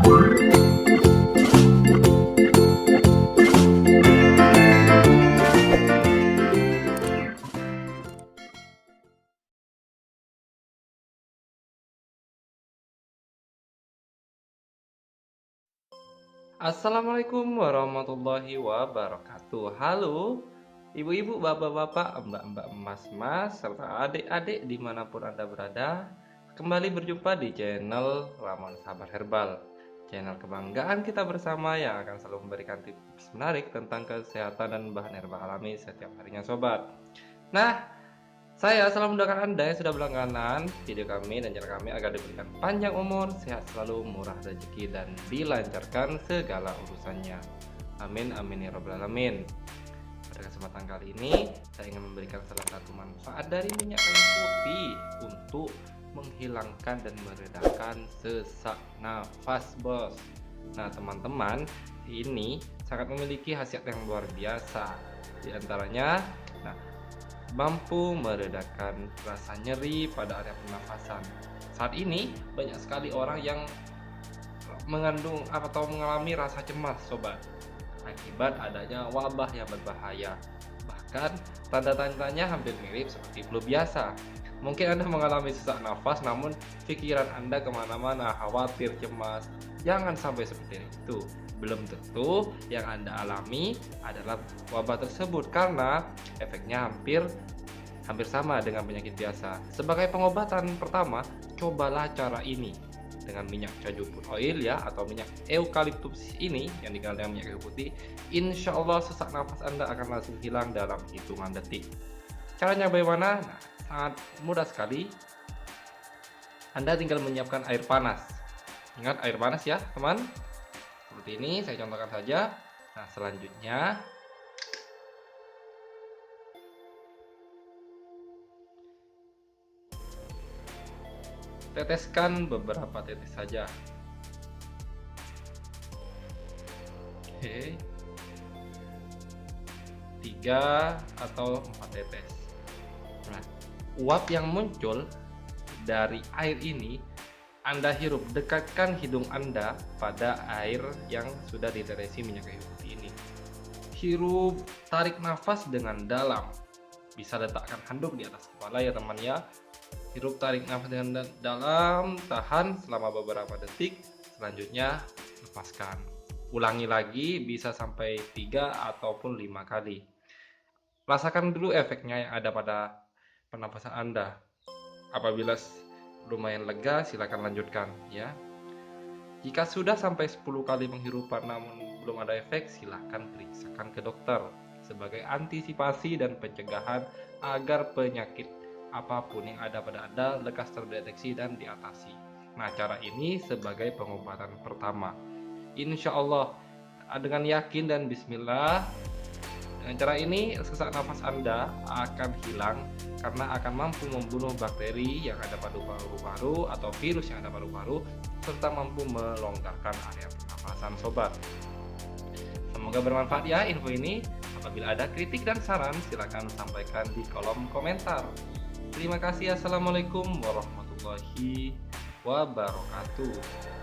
Assalamualaikum warahmatullahi wabarakatuh. Halo, ibu-ibu, bapak-bapak, mbak-mbak, mas-mas, serta adik-adik dimanapun Anda berada. Kembali berjumpa di channel Ramuan Sahabat Herbal, channel kebanggaan kita bersama yang akan selalu memberikan tips menarik tentang kesehatan dan bahan herbal alami setiap harinya sobat. Nah, saya selalu mendoakan Anda yang sudah berlangganan video kami dan channel kami agar diberikan panjang umur, sehat selalu, murah rezeki, dan dilancarkan segala urusannya. Amin amin ya rabbal alamin. Pada kesempatan kali ini, saya ingin memberikan salah satu manfaat dari minyak kayu putih untuk menghilangkan dan meredakan sesak nafas, bos. Nah, teman-teman, ini sangat memiliki khasiat yang luar biasa. Di antaranya, mampu meredakan rasa nyeri pada area pernafasan. Saat ini banyak sekali orang yang mengandung atau mengalami rasa cemas, sobat, akibat adanya wabah yang berbahaya. Bahkan tanda-tandanya hampir mirip seperti flu biasa. Mungkin Anda mengalami sesak nafas, namun pikiran Anda kemana-mana, khawatir, cemas. Jangan sampai seperti itu. Belum tentu yang Anda alami adalah wabah tersebut, karena efeknya hampir sama dengan penyakit biasa. Sebagai pengobatan pertama, cobalah cara ini dengan minyak cajuput oil ya, atau minyak eukaliptus ini yang dikenal dengan minyak kayu putih. Insya Allah sesak nafas Anda akan langsung hilang dalam hitungan detik. Caranya bagaimana? Nah, sangat mudah sekali. Anda tinggal menyiapkan air panas. Ingat, air panas ya teman. Seperti ini, saya contohkan saja. Nah, selanjutnya teteskan beberapa tetes saja. Oke, 3 atau 4 tetes. Nah, uap yang muncul dari air ini Anda hirup, dekatkan hidung Anda pada air yang sudah ditetesi minyak kayu putih ini. Hirup, tarik nafas dengan dalam. Bisa letakkan handuk di atas kepala ya teman ya. Hirup, tarik nafas dengan dalam, tahan selama beberapa detik. Selanjutnya lepaskan. Ulangi lagi, bisa sampai 3 ataupun 5 kali. Rasakan dulu efeknya yang ada pada pernapasan Anda. Apabila lumayan lega, silakan lanjutkan ya. Jika sudah sampai 10 kali penghirupan namun belum ada efek, silakan periksakan ke dokter sebagai antisipasi dan pencegahan agar penyakit apapun yang ada pada Anda lekas terdeteksi dan diatasi. Nah, cara ini sebagai pengobatan pertama. Insya Allah dengan yakin dan bismillah, dengan cara ini sesak nafas Anda akan hilang karena akan mampu membunuh bakteri yang ada pada paru-paru atau virus yang ada pada paru-paru, serta mampu melonggarkan area pernafasan sobat. Semoga bermanfaat ya info ini. Apabila ada kritik dan saran, silakan sampaikan di kolom komentar. Terima kasih. Assalamualaikum warahmatullahi wabarakatuh.